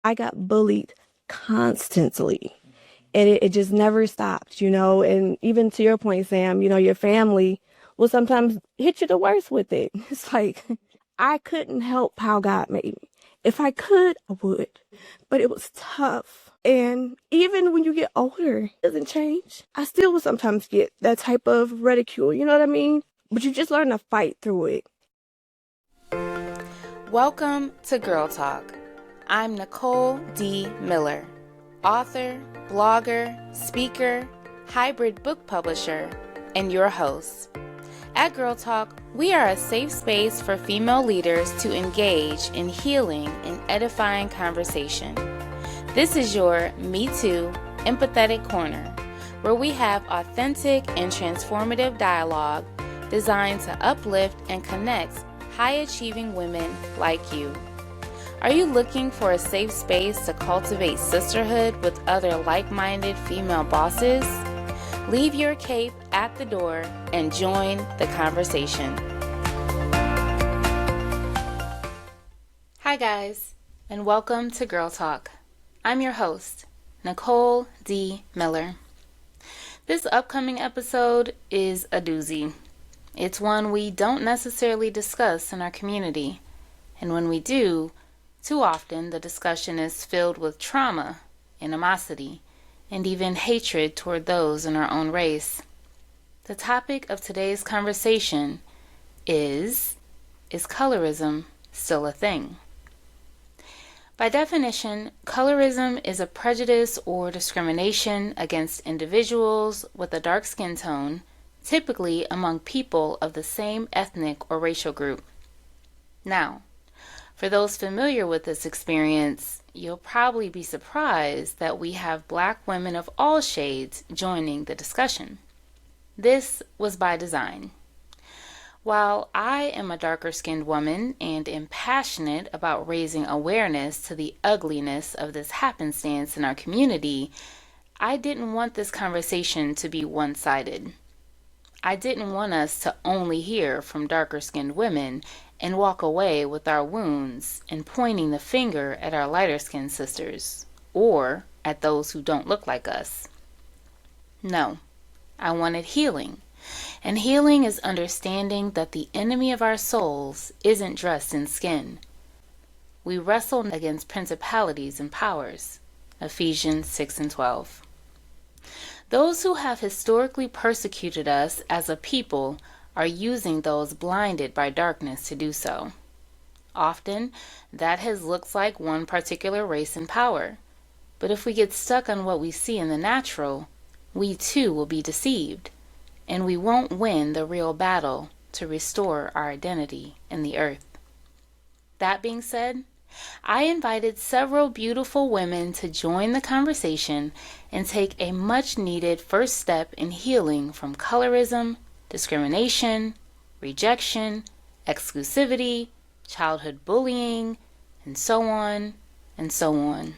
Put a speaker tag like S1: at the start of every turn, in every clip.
S1: I got bullied constantly. And it just never stopped, and even to your point, Sam, your family will sometimes hit you the worst with it. It's like, I couldn't help how God made me. If I could, I would. But it was tough. And even when you get older, it doesn't change. I still will sometimes get that type of ridicule, you know what I mean? But you just learn to fight through it.
S2: Welcome to Girl Talk. I'm Nicole D. Miller, author, blogger, speaker, hybrid book publisher, and your host. At Girl Talk, we are a safe space for female leaders to engage in healing and edifying conversation. This is your Me Too empathetic corner, where we have authentic and transformative dialogue designed to uplift and connect high-achieving women like you. Are you looking for a safe space to cultivate sisterhood with other like-minded female bosses? Leave your cape at the door and join the conversation. Hi guys, and welcome to Girl Talk. I'm your host, Nicole D. Miller. This upcoming episode is a doozy. It's one we don't necessarily discuss in our community, and when we do, too often the discussion is filled with trauma, animosity, and even hatred toward those in our own race. The topic of today's conversation is colorism still a thing? By definition, colorism is a prejudice or discrimination against individuals with a dark skin tone, typically among people of the same ethnic or racial group. Now, for those familiar with this experience, you'll probably be surprised that we have Black women of all shades joining the discussion. This was by design. While I am a darker-skinned woman and am passionate about raising awareness to the ugliness of this happenstance in our community, I didn't want this conversation to be one-sided. I didn't want us to only hear from darker-skinned women and walk away with our wounds and pointing the finger at our lighter-skinned sisters, or at those who don't look like us. No, I wanted healing. And healing is understanding that the enemy of our souls isn't dressed in skin. We wrestle against principalities and powers. Ephesians 6:12. Those who have historically persecuted us as a people are using those blinded by darkness to do so. Often, that has looked like one particular race in power. But if we get stuck on what we see in the natural, we too will be deceived, and we won't win the real battle to restore our identity in the earth. That being said, I invited several beautiful women to join the conversation and take a much-needed first step in healing from colorism, discrimination, rejection, exclusivity, childhood bullying, and so on and so on.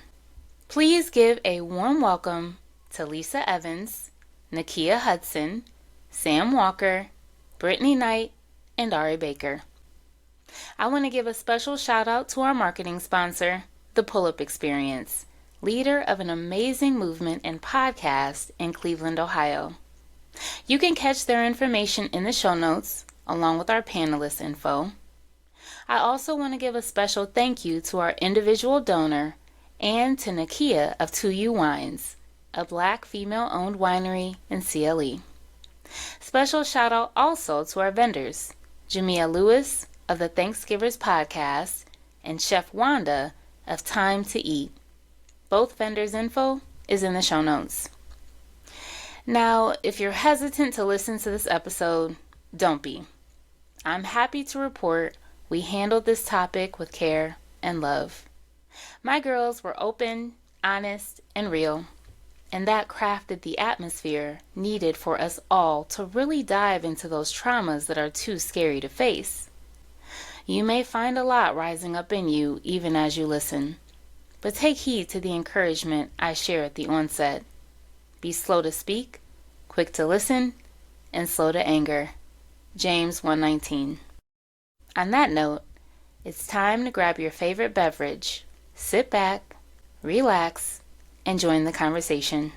S2: Please give a warm welcome to Lisa Evans, Nakia Hudson, Sam Walker, Brittany Knight, and Ari Baker. I want to give a special shout out to our marketing sponsor, The Pull-Up Experience, leader of an amazing movement and podcast in Cleveland, Ohio. You can catch their information in the show notes, along with our panelist info. I also want to give a special thank you to our individual donor and to Nakia of 2U Wines, a Black female-owned winery in CLE. Special shout out also to our vendors, Jamia Lewis of the Thanksgivers Podcast and Chef Wanda of Thyme to Eat. Both vendors' info is in the show notes. Now, if you're hesitant to listen to this episode, don't be. I'm happy to report we handled this topic with care and love. My girls were open, honest, and real, and that crafted the atmosphere needed for us all to really dive into those traumas that are too scary to face. You may find a lot rising up in you even as you listen, but take heed to the encouragement I share at the onset. Be slow to speak, quick to listen, and slow to anger. James 1:19. On that note, it's time to grab your favorite beverage, sit back, relax, and join the conversation.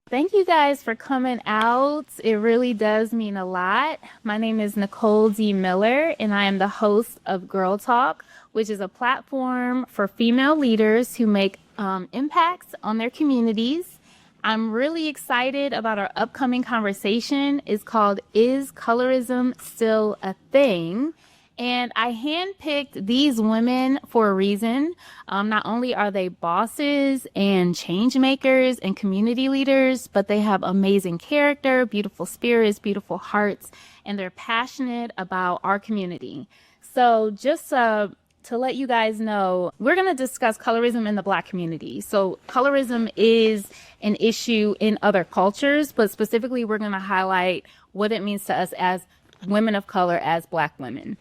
S2: Thank you guys for coming out. It really does mean a lot. My name is Nicole D. Miller, and I am the host of Girl Talk, which is a platform for female leaders who make impacts on their communities. I'm really excited about our upcoming conversation. It's called Is Colorism Still a Thing? And I handpicked these women for a reason. Not only are they bosses and change makers and community leaders, but they have amazing character, beautiful spirits, beautiful hearts, and they're passionate about our community. So just to let you guys know, we're going to discuss colorism in the Black community. So colorism is an issue in other cultures, but specifically we're going to highlight what it means to us as women of color, as Black women.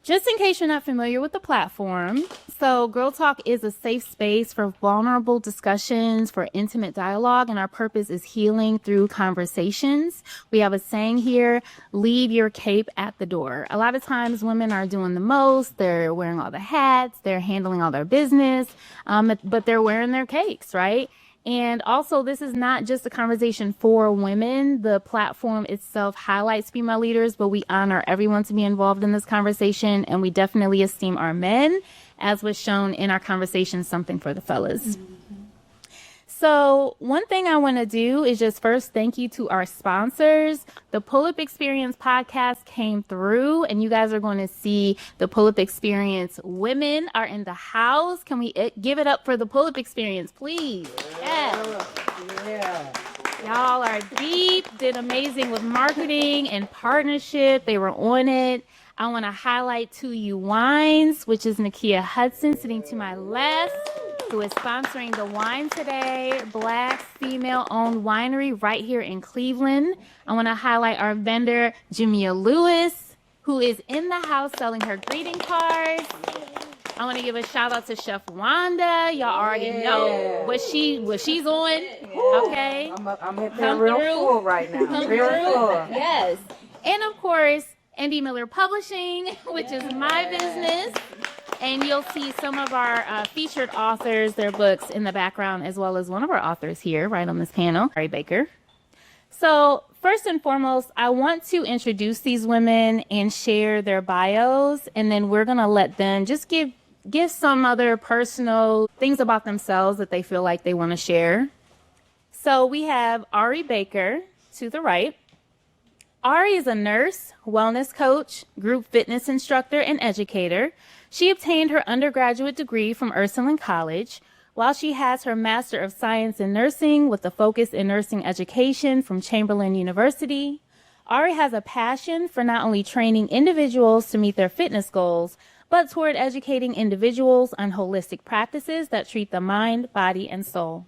S2: Just in case you're not familiar with the platform, so Girl Talk is a safe space for vulnerable discussions, for intimate dialogue, and our purpose is healing through conversations. We have a saying here, leave your cape at the door. A lot of times women are doing the most, they're wearing all the hats, they're handling all their business, but they're wearing their capes, right? And also, this is not just a conversation for women. The platform itself highlights female leaders, but we honor everyone to be involved in this conversation, and we definitely esteem our men, as was shown in our conversation, Something for the Fellas. Mm-hmm. So one thing I want to do is just first thank you to our sponsors. The Pull-Up Experience podcast came through, and you guys are going to see the Pull-Up Experience women are in the house. Can we give it up for the Pull-Up Experience, please? Yeah. Y'all are deep, did amazing with marketing and partnership. They were on it. I want to highlight To You Wines, which is Nakia Hudson sitting to my left, who is sponsoring the wine today. Black, female-owned winery right here in Cleveland. I want to highlight our vendor, Jamia Lewis, who is in the house selling her greeting cards. I want to give a shout out to Chef Wanda. Y'all already know what she's on. Okay,
S3: I'm at that real full right now. Real full.
S2: Yes, and of course, Andy Miller Publishing, which is my business. And you'll see some of our featured authors, their books in the background, as well as one of our authors here, right on this panel, Ari Baker. So first and foremost, I want to introduce these women and share their bios, and then we're going to let them just give some other personal things about themselves that they feel like they want to share. So we have Ari Baker to the right. Ari is a nurse, wellness coach, group fitness instructor, and educator. She obtained her undergraduate degree from Ursuline College, while she has her Master of Science in Nursing with a focus in nursing education from Chamberlain University. Ari has a passion for not only training individuals to meet their fitness goals, but toward educating individuals on holistic practices that treat the mind, body, and soul.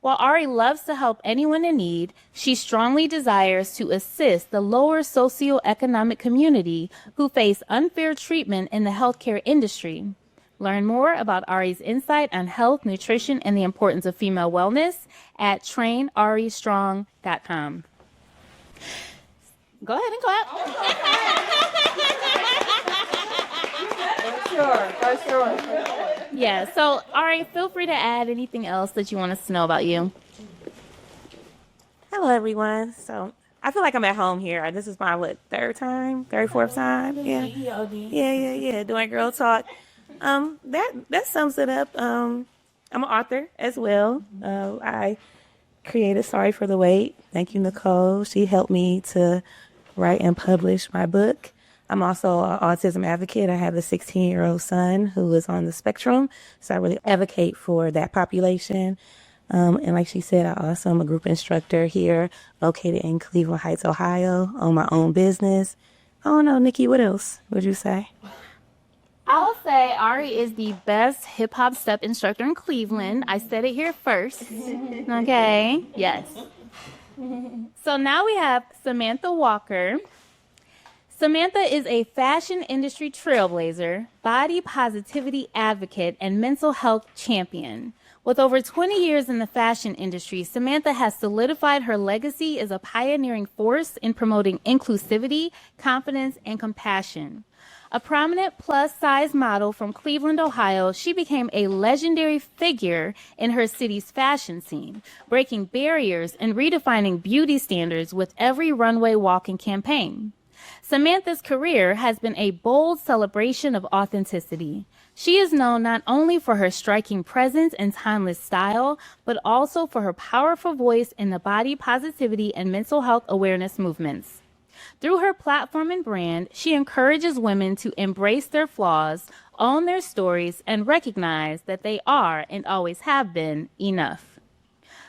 S2: While Ari loves to help anyone in need, she strongly desires to assist the lower socioeconomic community who face unfair treatment in the healthcare industry. Learn more about Ari's insight on health, nutrition, and the importance of female wellness at trainaristrong.com. Go ahead and clap. For sure. Yeah, so Ari, feel free to add anything else that you want us to know about you.
S4: Hello, everyone. So I feel like I'm at home here. This is my, fourth time? Yeah. Doing Girl Talk. That sums it up. I'm an author as well. I created Sorry for the Wait. Thank you, Nicole. She helped me to write and publish my book. I'm also an autism advocate. I have a 16-year-old son who is on the spectrum, so I really advocate for that population. And like she said, I also am a group instructor here located in Cleveland Heights, Ohio, on my own business. I don't know, Nikki, what else would you say?
S2: I'll say Ari is the best hip-hop step instructor in Cleveland. I said it here first. Okay, yes. So now we have Samantha Walker. Samantha is a fashion industry trailblazer, body positivity advocate, and mental health champion. With over 20 years in the fashion industry, Samantha has solidified her legacy as a pioneering force in promoting inclusivity, confidence, and compassion. A prominent plus-size model from Cleveland, Ohio, she became a legendary figure in her city's fashion scene, breaking barriers and redefining beauty standards with every runway walking campaign. Samantha's career has been a bold celebration of authenticity. She is known not only for her striking presence and timeless style, but also for her powerful voice in the body positivity and mental health awareness movements. Through her platform and brand, she encourages women to embrace their flaws, own their stories, and recognize that they are and always have been enough.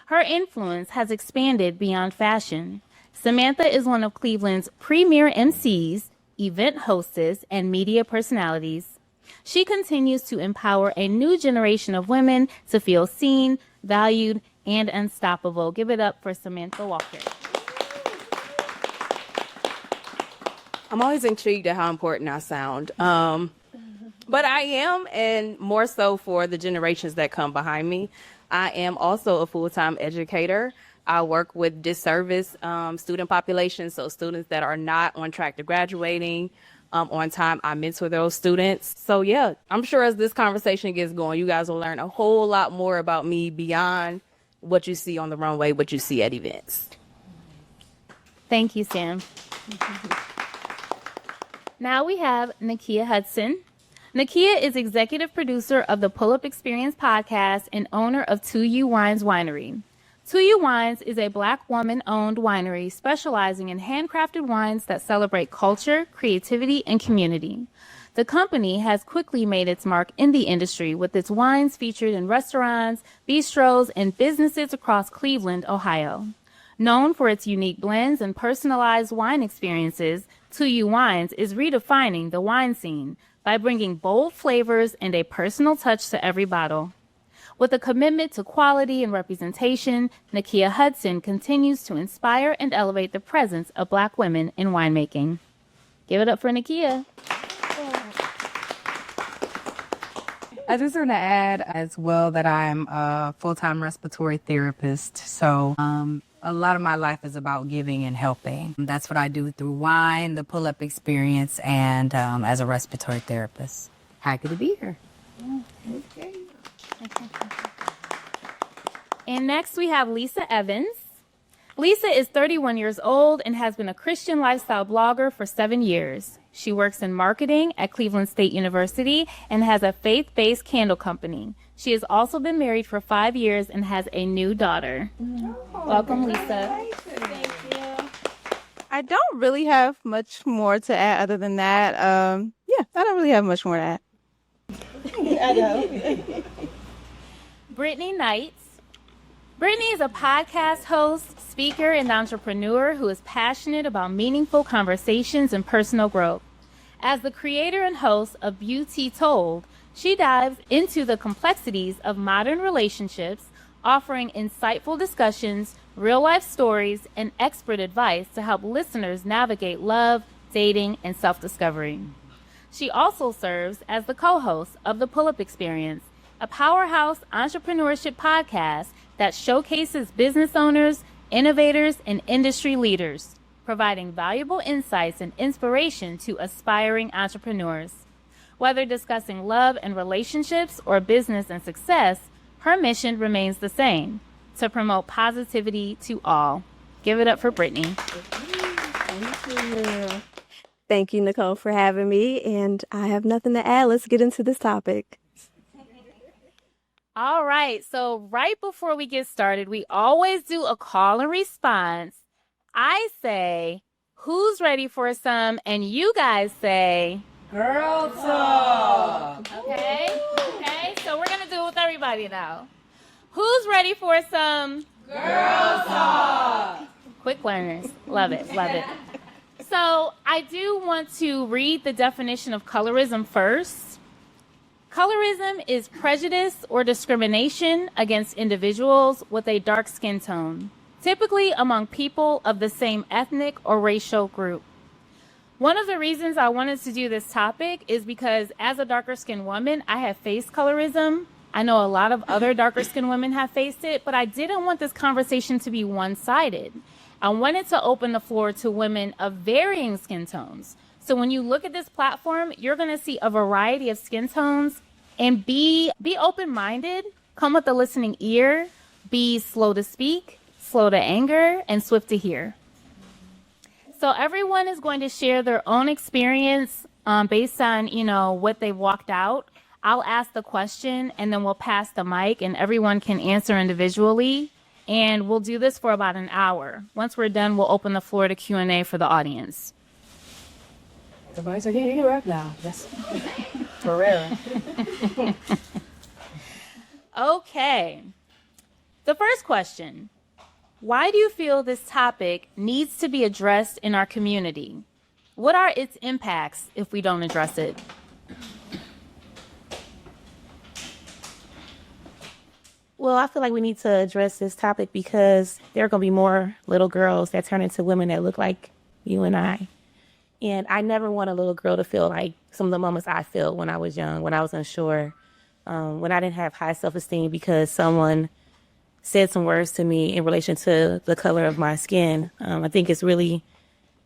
S2: Her influence has expanded beyond fashion. Samantha is one of Cleveland's premier MCs, event hostess, and media personalities. She continues to empower a new generation of women to feel seen, valued, and unstoppable. Give it up for Samantha Walker.
S5: I'm always intrigued at how important I sound. But I am, and more so for the generations that come behind me. I am also a full-time educator. I work with disserviced student populations, so students that are not on track to graduating on time. I mentor those students. So yeah, I'm sure as this conversation gets going, you guys will learn a whole lot more about me beyond what you see on the runway, what you see at events.
S2: Thank you, Sam. Now we have Nakia Hudson. Nakia is executive producer of the Pull-Up Experience podcast and owner of 2U Wines Winery. 2U Wines is a Black woman-owned winery specializing in handcrafted wines that celebrate culture, creativity, and community. The company has quickly made its mark in the industry with its wines featured in restaurants, bistros, and businesses across Cleveland, Ohio. Known for its unique blends and personalized wine experiences, 2U Wines is redefining the wine scene by bringing bold flavors and a personal touch to every bottle. With a commitment to quality and representation, Nakia Hudson continues to inspire and elevate the presence of Black women in winemaking. Give it up for Nakia.
S3: I just want to add as well that I'm a full-time respiratory therapist. So a lot of my life is about giving and helping. That's what I do through wine, the Pull-Up Experience, and as a respiratory therapist. Happy to be here.
S2: Okay. And next we have Lisa Evans. Lisa is 31 years old and has been a Christian lifestyle blogger for 7 years. She works in marketing at Cleveland State University and has a faith-based candle company. She has also been married for 5 years and has a new daughter. Welcome, Lisa.
S6: Thank you. I don't really have much more to add other than that. I don't really have much more to add. I know.
S2: Brittany Knights. Brittany is a podcast host, speaker, and entrepreneur who is passionate about meaningful conversations and personal growth. As the creator and host of Beauty Told, she dives into the complexities of modern relationships, offering insightful discussions, real-life stories, and expert advice to help listeners navigate love, dating, and self-discovery. She also serves as the co-host of the Pull-Up Experience, a powerhouse entrepreneurship podcast that showcases business owners, innovators, and industry leaders, providing valuable insights and inspiration to aspiring entrepreneurs. Whether discussing love and relationships or business and success, her mission remains the same: to promote positivity to all. Give it up for Brittany.
S1: Thank you. Thank you, Nicole, for having me, and I have nothing to add. Let's get into this topic.
S2: All right, so right before we get started, we always do a call and response. I say, who's ready for some? And you guys say,
S3: Girl talk.
S2: Okay, so we're going to do it with everybody now. Who's ready for some
S3: Girl talk.
S2: quick learners? Love it, love it. So I do want to read the definition of colorism first. Colorism is prejudice or discrimination against individuals with a dark skin tone, typically among people of the same ethnic or racial group. One of the reasons I wanted to do this topic is because as a darker skinned woman, I have faced colorism. I know a lot of other darker skinned women have faced it, but I didn't want this conversation to be one-sided. I wanted to open the floor to women of varying skin tones So when you look at this platform, you're going to see a variety of skin tones, and be open-minded, come with a listening ear, be slow to speak, slow to anger, and swift to hear. So everyone is going to share their own experience based on, what they've walked out. I'll ask the question, and then we'll pass the mic, and everyone can answer individually. And we'll do this for about an hour. Once we're done, we'll open the floor to Q&A for the audience.
S3: The boys are getting up now. Yes. For real.
S2: Okay. The first question. Why do you feel this topic needs to be addressed in our community? What are its impacts if we don't address it?
S4: Well, I feel like we need to address this topic because there are going to be more little girls that turn into women that look like you and I. And I never want a little girl to feel like some of the moments I felt when I was young, when I was unsure, when I didn't have high self-esteem because someone said some words to me in relation to the color of my skin. I think it's really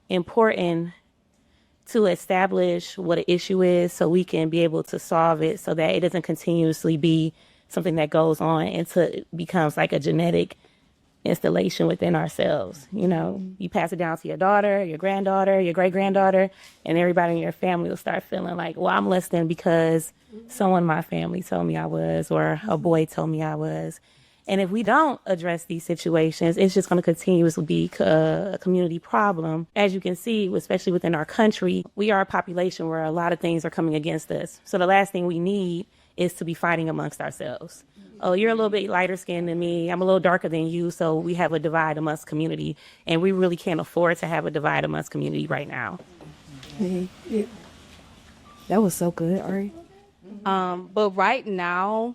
S4: important to establish what an issue is so we can be able to solve it so that it doesn't continuously be something that goes on until it becomes like a genetic installation within ourselves. You pass it down to your daughter, your granddaughter, your great-granddaughter, and everybody in your family will start feeling like, well, I'm less than because someone in my family told me I was, or a boy told me I was. And if we don't address these situations, it's just going to continuously be a community problem. As you can see, especially within our country, we are a population where a lot of things are coming against us. So the last thing we need is to be fighting amongst ourselves. Oh, you're a little bit lighter skinned than me. I'm a little darker than you. So we have a divide amongst community. And we really can't afford to have a divide amongst community right now.
S5: That was so good, Ari. But right now,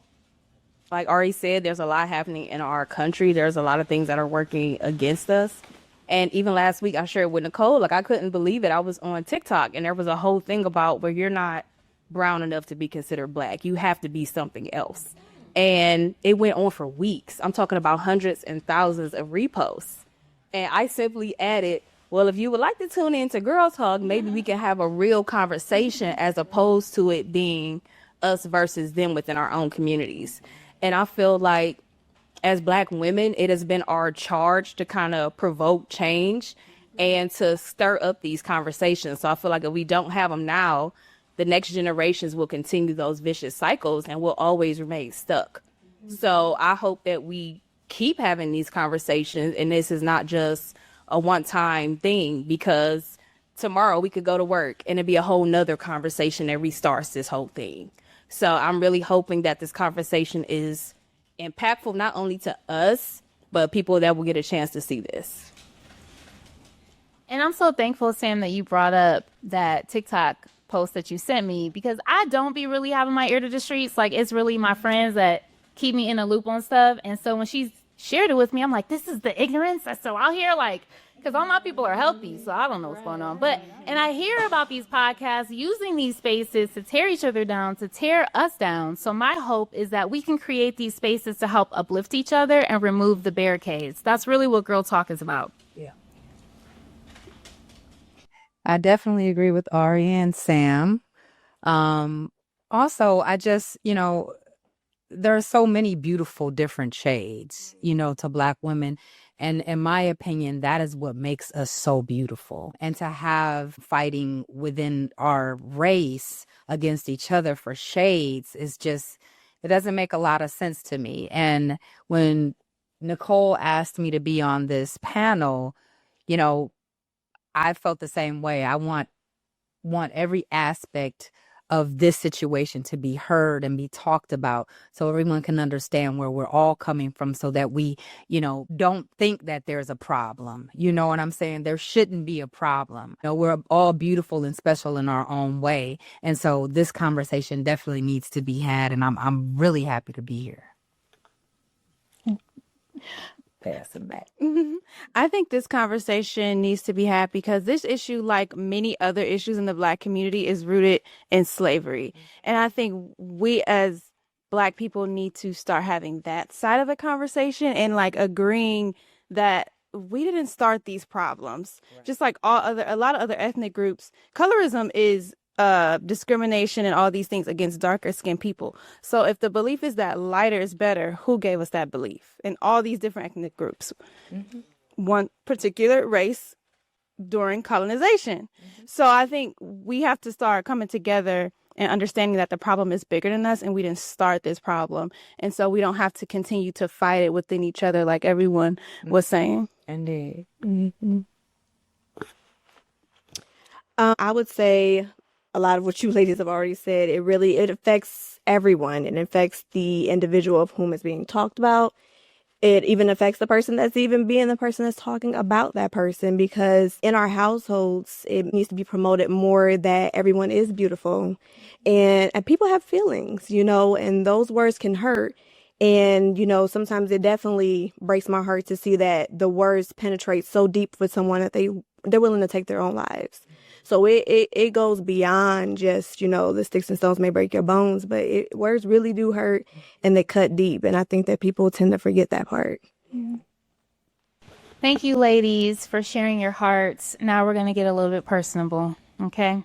S5: like Ari said, there's a lot happening in our country. There's a lot of things that are working against us. And even last week, I shared with Nicole, I couldn't believe it. I was on TikTok, and there was a whole thing about where you're not brown enough to be considered black. You have to be something else. And it went on for weeks. I'm talking about hundreds and thousands of reposts. And I simply added, well, if you would like to tune in to Girl Talk, maybe we can have a real conversation as opposed to it being us versus them within our own communities. And I feel like as Black women, it has been our charge to kind of provoke change and to stir up these conversations. So I feel like if we don't have them now, the next generations will continue those vicious cycles and will always remain stuck. So I hope that we keep having these conversations, and this is not just a one-time thing, because tomorrow we could go to work and it'd be a whole nother conversation that restarts this whole thing. So I'm really hoping that this conversation is impactful not only to us, but people that will get a chance to see this.
S2: And I'm so thankful, Sam, that you brought up that TikTok post that you sent me, because I don't be really having my ear to the streets. Like, it's really my friends that keep me in a loop on stuff. And so when she shared it with me, I'm like, this is the ignorance that's so out here, like, because all my people are healthy, so I don't know what's going on. And I hear about these podcasts using these spaces to tear each other down, to tear us down. So my hope is that we can create these spaces to help uplift each other and remove the barricades. That's really what Girl Talk is about.
S3: Yeah. I definitely agree with Ari and Sam. Also, I just, there are so many beautiful different shades, to Black women. And in my opinion, that is what makes us so beautiful. And to have fighting within our race against each other for shades is just, it doesn't make a lot of sense to me. And when Nicole asked me to be on this panel, I felt the same way. I want every aspect of this situation to be heard and be talked about so everyone can understand where we're all coming from, so that we, don't think that there's a problem. You know what I'm saying? There shouldn't be a problem. We're all beautiful and special in our own way. And so this conversation definitely needs to be had, and I'm really happy to be here. Pass it back.
S6: Mm-hmm. I think this conversation needs to be had because this issue, like many other issues in the Black community, is rooted in slavery. And I think we as Black people need to start having that side of the conversation and agreeing that we didn't start these problems. Right. Just like a lot of other ethnic groups, colorism is discrimination and all these things against darker skinned people. So if the belief is that lighter is better, who gave us that belief? In all these different ethnic groups. Mm-hmm. One particular race during colonization. Mm-hmm. So I think we have to start coming together and understanding that the problem is bigger than us and we didn't start this problem. And so we don't have to continue to fight it within each other like everyone was saying.
S5: Indeed.
S1: Mm-hmm. I would say a lot of what you ladies have already said. It affects everyone. It affects the individual of whom is being talked about. It even affects the person that's even being the person that's talking about that person, because in our households, it needs to be promoted more that everyone is beautiful and people have feelings, and those words can hurt. And, sometimes it definitely breaks my heart to see that the words penetrate so deep with someone that they're willing to take their own lives. So it goes beyond just, the sticks and stones may break your bones, but words really do hurt and they cut deep. And I think that people tend to forget that part.
S2: Yeah. Thank you, ladies, for sharing your hearts. Now we're going to get a little bit personable. Okay.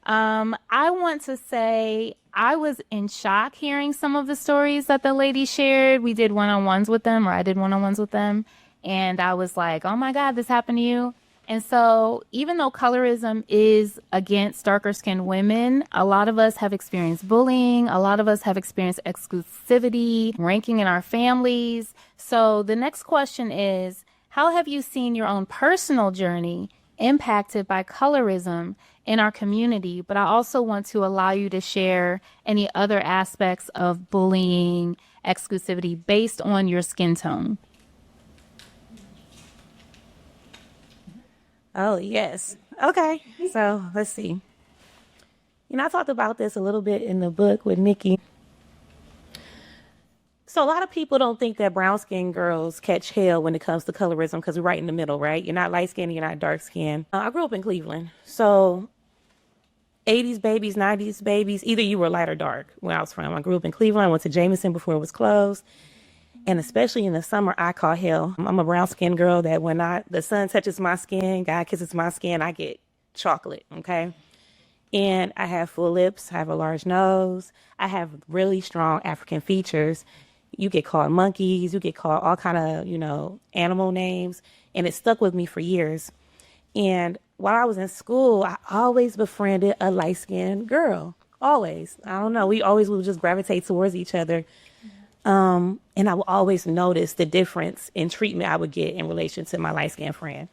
S2: I want to say I was in shock hearing some of the stories that the ladies shared. We did one-on-ones with them, or I did one-on-ones with them. And I was like, oh my God, this happened to you. And so even though colorism is against darker skinned women, a lot of us have experienced bullying. A lot of us have experienced exclusivity, ranking in our families. So the next question is, how have you seen your own personal journey impacted by colorism in our community? But I also want to allow you to share any other aspects of bullying, exclusivity based on your skin tone.
S4: Oh, yes. Okay. So let's see. I talked about this a little bit in the book with Nikki. So a lot of people don't think that brown-skinned girls catch hell when it comes to colorism because we're right in the middle, right? You're not light-skinned, you're not dark-skinned. I grew up in Cleveland. So 80s babies, 90s babies, either you were light or dark where I was from. I grew up in Cleveland. I went to Jameson before it was closed. And especially in the summer, I call hell. I'm a brown-skinned girl that when the sun touches my skin, God kisses my skin, I get chocolate, okay? And I have full lips. I have a large nose. I have really strong African features. You get called monkeys. You get called all kind of, animal names. And it stuck with me for years. And while I was in school, I always befriended a light-skinned girl. Always. I don't know. We always would just gravitate towards each other. And I would always notice the difference in treatment I would get in relation to my light-skinned friend.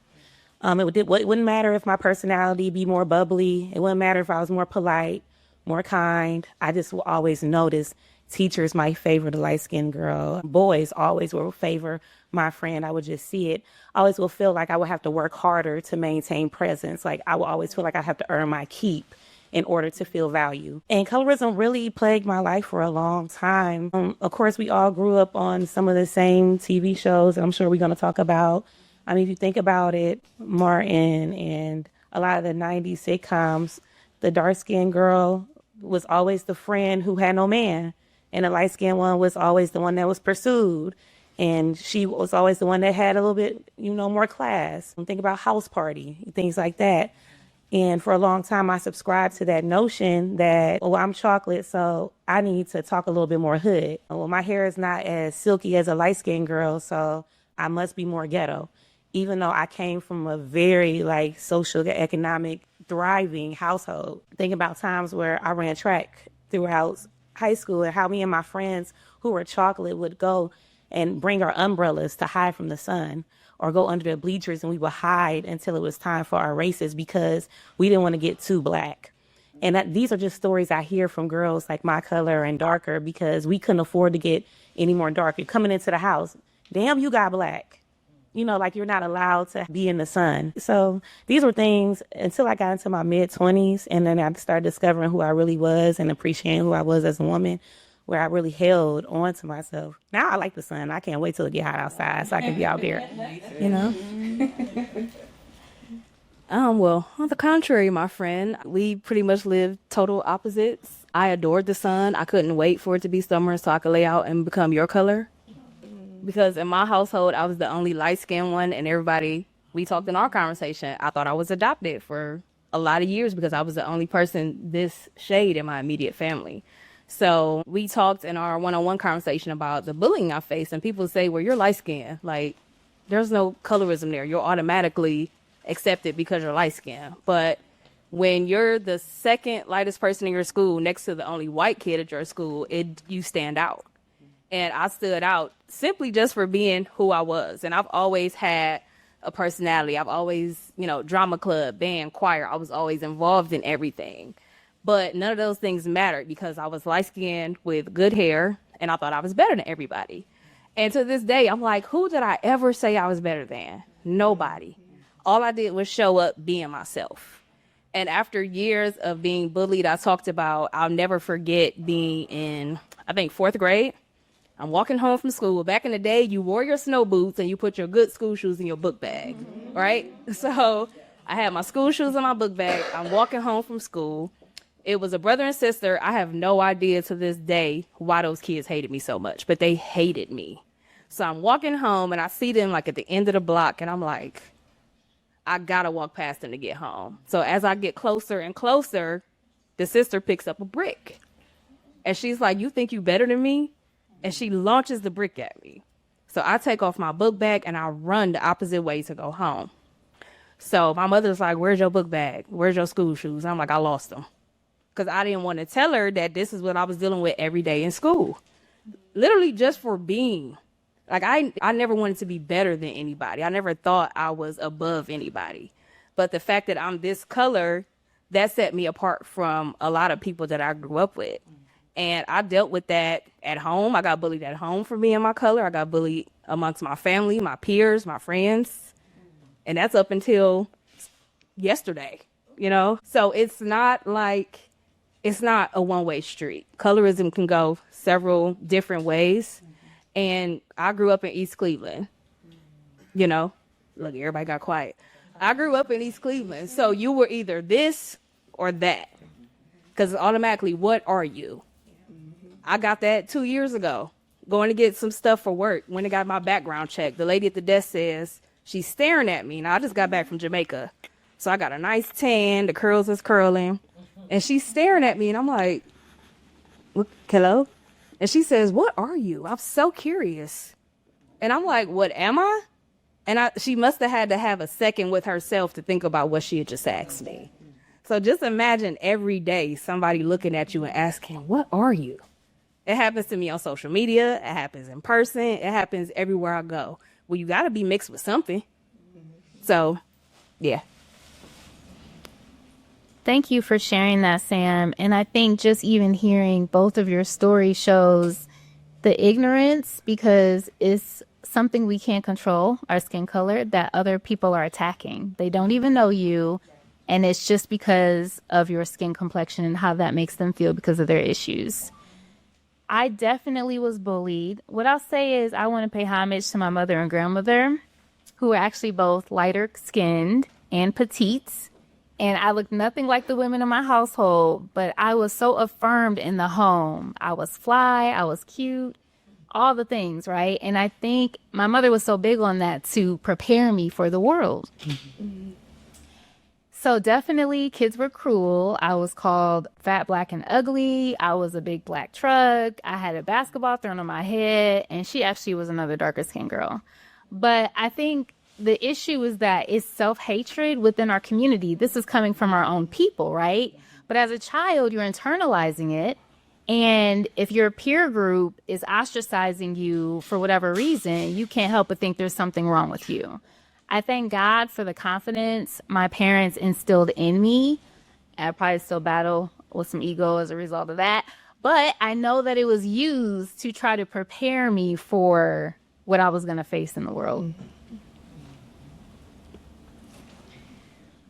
S4: It wouldn't matter if my personality be more bubbly. It wouldn't matter if I was more polite, more kind. I just will always notice teachers might favor the light-skinned girl. Boys always will favor my friend. I would just see it. I always will feel like I would have to work harder to maintain presence. Like I will always feel like I have to earn my keep in order to feel value. And colorism really plagued my life for a long time. Of course, we all grew up on some of the same TV shows that I'm sure we're going to talk about. I mean, if you think about it, Martin and a lot of the 90s sitcoms, the dark-skinned girl was always the friend who had no man. And the light-skinned one was always the one that was pursued. And she was always the one that had a little bit, more class. Think about House Party, things like that. And for a long time, I subscribed to that notion that, I'm chocolate, so I need to talk a little bit more hood. Well, my hair is not as silky as a light-skinned girl, so I must be more ghetto. Even though I came from a very, social, economic, thriving household. Think about times where I ran track throughout high school and how me and my friends who were chocolate would go and bring our umbrellas to hide from the sun, or go under the bleachers and we would hide until it was time for our races because we didn't want to get too black. And these are just stories I hear from girls like my color and darker because we couldn't afford to get any more dark. You're coming into the house, damn, you got black. You're not allowed to be in the sun. So these were things until I got into my mid-20s, and then I started discovering who I really was and appreciating who I was as a woman, where I really held on to myself. Now I like the sun. I can't wait till it get hot outside so I can be out there,
S5: Well, on the contrary, my friend, we pretty much live total opposites. I adored the sun. I couldn't wait for it to be summer so I could lay out and become your color.
S3: because in my household, I was the only light-skinned one, and everybody, we talked in our conversation, I thought I was adopted for a lot of years because I was the only person this shade in my immediate family. So we talked in our one-on-one conversation about the bullying I faced, and people say, well, you're light-skinned. Like, there's no colorism there. You're automatically accepted because you're light-skinned. But when you're the second lightest person in your school next to the only white kid at your school, you stand out. And I stood out simply just for being who I was. And I've always had a personality. I've always, drama club, band, choir. I was always involved in everything. But none of those things mattered because I was light-skinned with good hair, and I thought I was better than everybody. And to this day, I'm like, who did I ever say I was better than? Nobody. All I did was show up being myself. And after years of being bullied, I talked about, I'll never forget being in, I think, 4th grade. I'm walking home from school. Back in the day, you wore your snow boots and you put your good school shoes in your book bag, right? So I had my school shoes in my book bag. I'm walking home from school. It was a brother and sister. I have no idea to this day why those kids hated me so much, but they hated me. So I'm walking home and I see them like at the end of the block, and I'm like, I gotta walk past them to get home. So as I get closer and closer, the sister picks up a brick. And she's like, you think you better than me? And she launches the brick at me. So I take off my book bag and I run the opposite way to go home. So my mother's like, where's your book bag? Where's your school shoes? I'm like, I lost them. Because I didn't want to tell her that this is what I was dealing with every day in school. Literally just for being. Like, I never wanted to be better than anybody. I never thought I was above anybody. But the fact that I'm this color, that set me apart from a lot of people that I grew up with. And I dealt with that at home. I got bullied at home for being my color. I got bullied amongst my family, my peers, my friends. And that's up until yesterday, So it's not a one-way street. Colorism can go several different ways. And I grew up in East Cleveland, Look, everybody got quiet. I grew up in East Cleveland. So you were either this or that. Because automatically, what are you? I got that 2 years ago, going to get some stuff for work. When I got my background check, the lady at the desk says she's staring at me. Now, I just got back from Jamaica. So I got a nice tan. The curls is curling. And she's staring at me. And I'm like, hello? And she says, what are you? I'm so curious. And I'm like, what am I? And she must have had to have a second with herself to think about what she had just asked me. So just imagine every day somebody looking at you and asking, what are you? It happens to me on social media. It happens in person. It happens everywhere I go. Well, you got to be mixed with something. So, yeah.
S2: Thank you for sharing that, Sam. And I think just even hearing both of your stories shows the ignorance, because it's something we can't control, our skin color, that other people are attacking. They don't even know you. And it's just because of your skin complexion and how that makes them feel because of their issues. I definitely was bullied. What I'll say is I want to pay homage to my mother and grandmother, who were actually both lighter skinned and petites. And I looked nothing like the women in my household, but I was so affirmed in the home. I was fly, I was cute, all the things, right? And I think my mother was so big on that to prepare me for the world. Mm-hmm. So definitely kids were cruel. I was called fat, black, and ugly. I was a big black truck. I had a basketball thrown on my head, and she actually was another darker skinned girl. But I think the issue is that it's self-hatred within our community. This is coming from our own people, right? But as a child, you're internalizing it. And if your peer group is ostracizing you for whatever reason, you can't help but think there's something wrong with you. I thank God for the confidence my parents instilled in me. I probably still battle with some ego as a result of that. But I know that it was used to try to prepare me for what I was going to face in the world.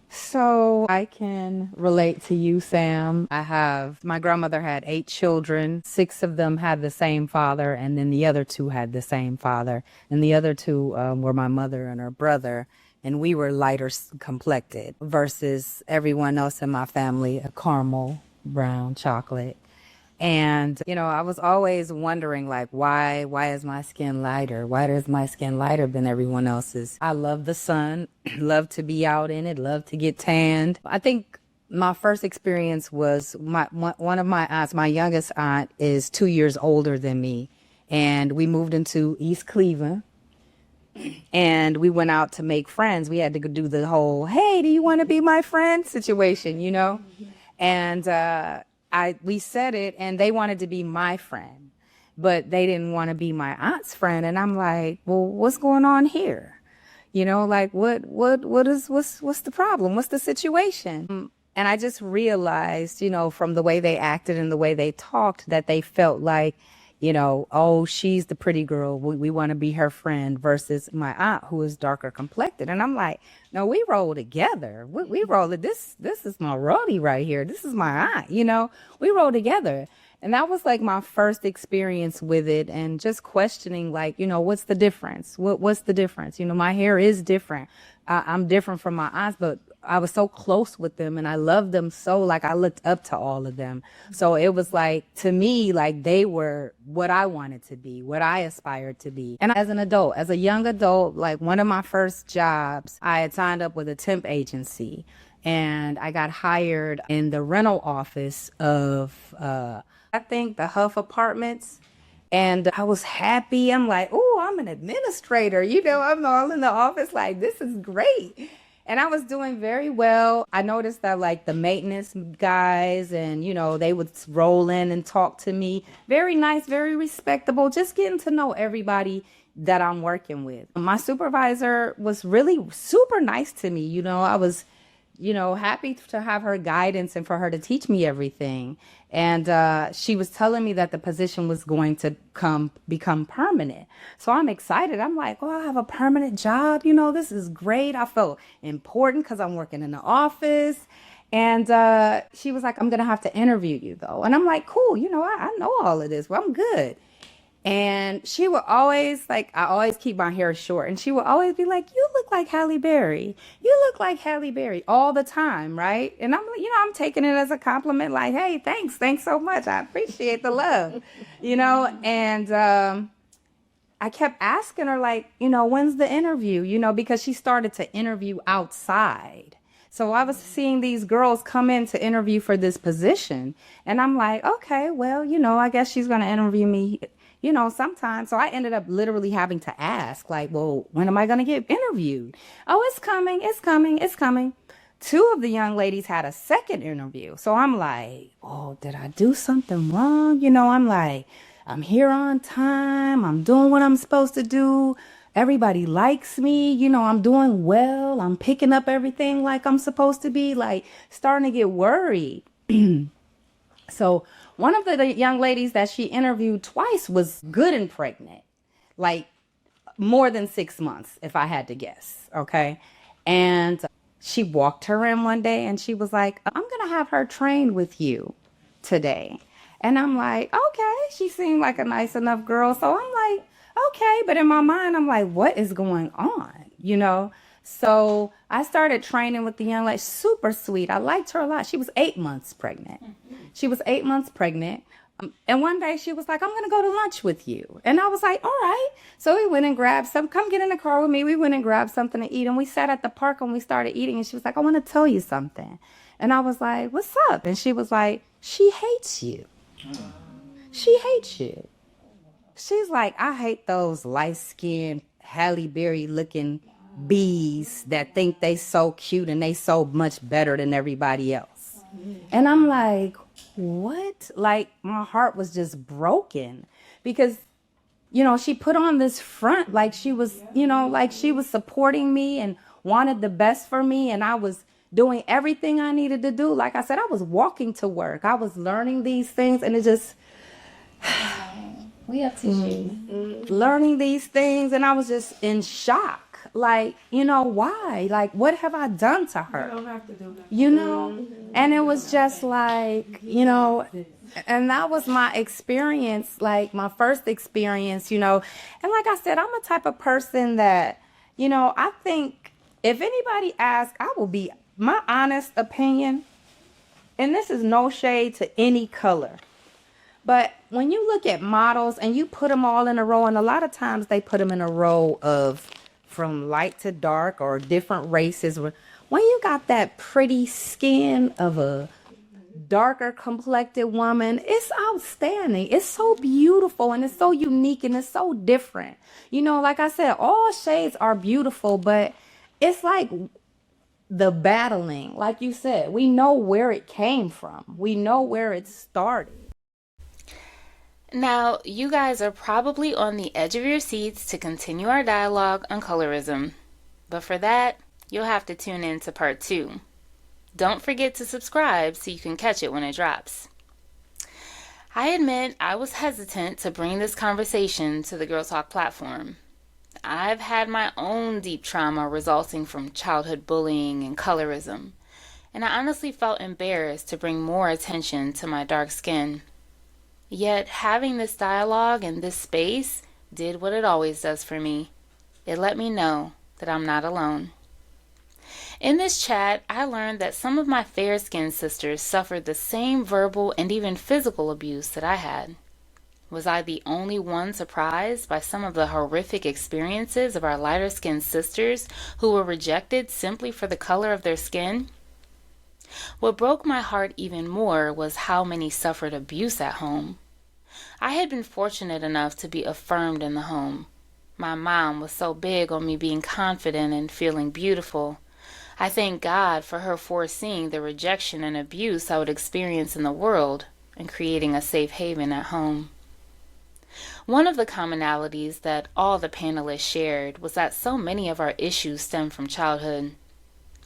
S3: So I can relate to you, Sam. My grandmother had 8 children. 6 of them had the same father, and then the other 2 had the same father. And the other 2 were my mother and her brother. And we were lighter complected versus everyone else in my family, a caramel, brown, chocolate. And, I was always wondering, like, why is my skin lighter? Why is my skin lighter than everyone else's? I love the sun, love to be out in it, love to get tanned. I think my first experience was one of my aunts, my youngest aunt is 2 years older than me. And we moved into East Cleveland. And we went out to make friends. We had to do the whole, hey, do you want to be my friend situation, And we said it, and they wanted to be my friend, but they didn't want to be my aunt's friend. And I'm like, well, what's going on here? Like what's the problem? What's the situation? And I just realized, from the way they acted and the way they talked, that they felt like, oh, she's the pretty girl. We want to be her friend versus my aunt who is darker complected. And I'm like, no, we roll together. We roll it. This is my roadie right here. This is my aunt, we roll together. And that was like my first experience with it, and just questioning, like, what's the difference? What's the difference? My hair is different. I'm different from my aunts, but I was so close with them and I loved them so, like, I looked up to all of them. So it was like, to me, like, they were what I wanted to be, what I aspired to be. And as a young adult, like, one of my first jobs, I had signed up with a temp agency, and I got hired in the rental office of, I think, the Huff Apartments. And I was happy. I'm like, oh, I'm an administrator. I'm all in the office like, this is great. And I was doing very well. I noticed that, like, the maintenance guys and, they would roll in and talk to me. Very nice, very respectable, just getting to know everybody that I'm working with. My supervisor was really super nice to me. I was, happy to have her guidance and for her to teach me everything. And she was telling me that the position was going to become permanent. So I'm excited. I'm like, oh, I have a permanent job. This is great. I felt important because I'm working in the office. And she was like, I'm going to have to interview you, though. And I'm like, cool. I know all of this. Well, I'm good. And she would always, like, I always keep my hair short. And she would always be like, you look like Halle Berry. You look like Halle Berry all the time, right? And I'm, I'm taking it as a compliment, like, hey, thanks so much. I appreciate the love, And I kept asking her, like, when's the interview? Because she started to interview outside. So I was seeing these girls come in to interview for this position. And I'm like, okay, well, I guess she's going to interview me sometime. So I ended up literally having to ask, like, well, when am I going to get interviewed? Oh, it's coming. Two of the young ladies had a second interview. So I'm like, oh, did I do something wrong? I'm like, I'm here on time. I'm doing what I'm supposed to do. Everybody likes me. I'm doing well. I'm picking up everything like I'm supposed to be, like, starting to get worried. So one of the young ladies that she interviewed twice was good and pregnant, like more than 6 months, if I had to guess. Okay. And she walked her in one day and she was like, I'm going to have her train with you today. And I'm like, okay, she seemed like a nice enough girl. So I'm like, okay. But in my mind, I'm like, what is going on? So I started training with the young lady. Super sweet. I liked her a lot. She was 8 months pregnant. And one day she was like, I'm going to go to lunch with you. And I was like, all right. So we went and grabbed come get in the car with me. We went and grabbed something to eat. And we sat at the park and we started eating. And she was like, I want to tell you something. And I was like, what's up? And she was like, she hates you. She hates you. She's like, I hate those light-skinned, Halle Berry looking bees that think they so cute and they so much better than everybody else. And I'm like, what? Like, my heart was just broken because, she put on this front like she was, like she was supporting me and wanted the best for me. And I was doing everything I needed to do. Like I said, I was walking to work. I was learning these things, and it just...
S2: We have tissues.
S3: Learning these things, and I was just in shock. Like, why? Like, what have I done to her? You don't have to do that. And it was just like, and that was my experience, like my first experience, And like I said, I'm a type of person that, I think if anybody asks, I will be my honest opinion. And this is no shade to any color. But when you look at models and you put them all in a row, and a lot of times they put them in a row of from light to dark or different races. When you got that pretty skin of a darker complected woman, it's outstanding. It's so beautiful and it's so unique and it's so different. You know, like I said, all shades are beautiful, but it's like the battling, like you said, we know where it came from. We know where it started.
S2: Now, you guys are probably on the edge of your seats to continue our dialogue on colorism. But for that, you'll have to tune in to part 2. Don't forget to subscribe so you can catch it when it drops. I admit I was hesitant to bring this conversation to the Girl Talk platform. I've had my own deep trauma resulting from childhood bullying and colorism, and I honestly felt embarrassed to bring more attention to my dark skin. Yet having this dialogue in this space did what it always does for me. It let me know that I'm not alone. In this chat, I learned that some of my fair-skinned sisters suffered the same verbal and even physical abuse that I had. Was I the only one surprised by some of the horrific experiences of our lighter-skinned sisters who were rejected simply for the color of their skin? What broke my heart even more was how many suffered abuse at home. I had been fortunate enough to be affirmed in the home. My mom was so big on me being confident and feeling beautiful. I thank God for her foreseeing the rejection and abuse I would experience in the world and creating a safe haven at home. One of the commonalities that all the panelists shared was that so many of our issues stem from childhood.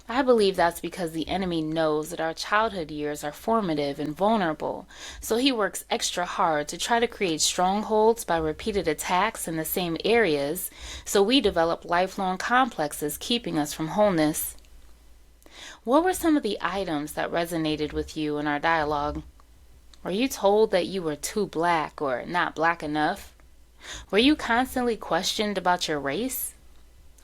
S2: I believe that's because the enemy knows that our childhood years are formative and vulnerable, so he works extra hard to try to create strongholds by repeated attacks in the same areas, so we develop lifelong complexes keeping us from wholeness. What were some of the items that resonated with you in our dialogue? Were you told that you were too black or not black enough? Were you constantly questioned about your race?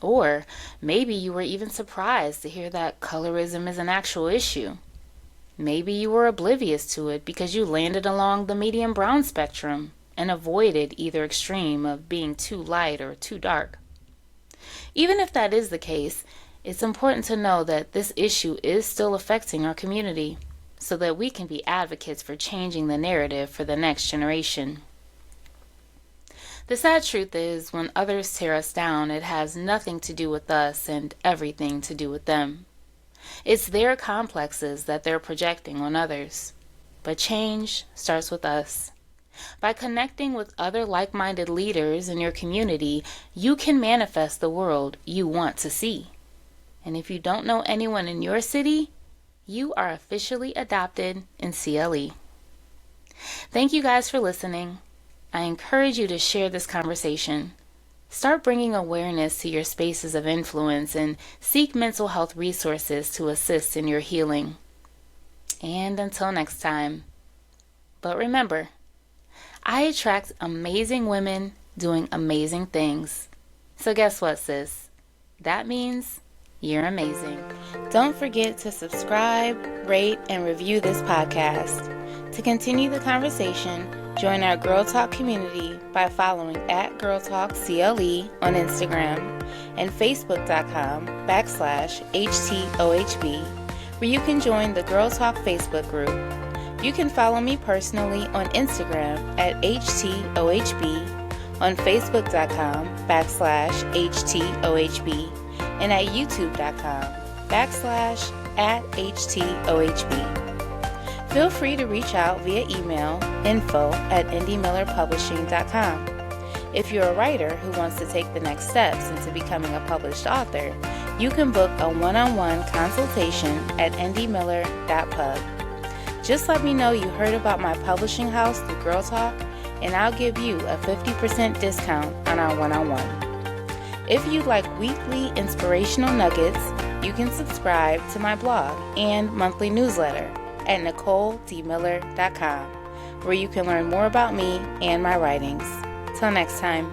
S2: Or maybe you were even surprised to hear that colorism is an actual issue. Maybe you were oblivious to it because you landed along the medium brown spectrum and avoided either extreme of being too light or too dark. Even if that is the case, it's important to know that this issue is still affecting our community so that we can be advocates for changing the narrative for the next generation. The sad truth is, when others tear us down, it has nothing to do with us and everything to do with them. It's their complexes that they're projecting on others. But change starts with us. By connecting with other like-minded leaders in your community, you can manifest the world you want to see. And if you don't know anyone in your city, you are officially adopted in CLE. Thank you guys for listening. I encourage you to share this conversation. Start bringing awareness to your spaces of influence and seek mental health resources to assist in your healing. And until next time. But remember, I attract amazing women doing amazing things. So guess what, sis? That means you're amazing. Don't forget to subscribe, rate, and review this podcast. To continue the conversation, join our Girl Talk community by following @GirlTalkCLE on Instagram and Facebook.com/HTOHB, where you can join the Girl Talk Facebook group. You can follow me personally on Instagram @HTOHB, on Facebook.com/HTOHB, and at YouTube.com/@HTOHB. Feel free to reach out via email info@indiemillerpublishing.com. If you're a writer who wants to take the next steps into becoming a published author, you can book a one-on-one consultation at indiemiller.pub. Just let me know you heard about my publishing house through Girl Talk, and I'll give you a 50% discount on our one-on-one. If you'd like weekly inspirational nuggets, you can subscribe to my blog and monthly newsletter at NicoleDmiller.com, where you can learn more about me and my writings. Till next time.